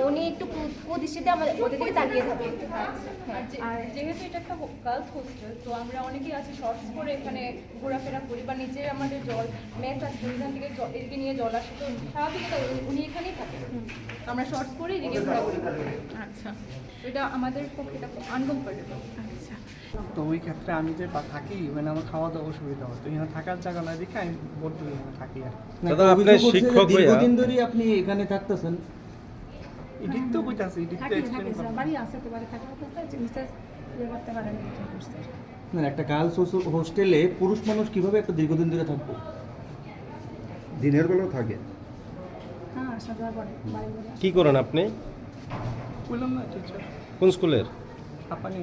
উনি একটু কুদৃষ্টিতে ওদের দিকে তাকিয়ে থাকে। আর যেহেতু এটা একটা গার্লস হোস্টেল, তো আমরা অনেকেই আছি শর্টস করে এখানে ঘোরাফেরা করি, বা নিচে আমাদের জল মেস আছে, এখান থেকে এদিকে নিয়ে জল আসে, তো স্বাভাবিক উনি এখানেই থাকে, আমরা শর্টস করে এদিকে ঘোরাঘুরি করি। আচ্ছা এটা আমাদের পক্ষে এটা আনকমফোর্টেবল। আচ্ছা। তো ওই ক্ষেত্রে আমি যে থাকি মানে আমার খাওয়া দাওয়া অসুবিধা হয়, তো এখানে থাকার জায়গা না দেখে আমি বলতে এখানে থাকি আর দাদা আপনি শিক্ষক হইয়া দীর্ঘদিন ধরে আপনি এখানে থাকতেছেন? এডিট তো কইতাছি, এডিট তো এক্সপ্লেইন করব বাড়ি আছে তো বাড়ি থাকার কথা মিসেস করতে পারেন এটা করতে। না, একটা গার্লস হোস্টেলে পুরুষ মানুষ কিভাবে একটা দীর্ঘদিন ধরে থাকবে? দিনের বেলাও থাকে। হ্যাঁ, আসা যাওয়া পরে বাড়ি কি করেন আপনি? বললাম না টিচার কোন স্কুলের? আপনি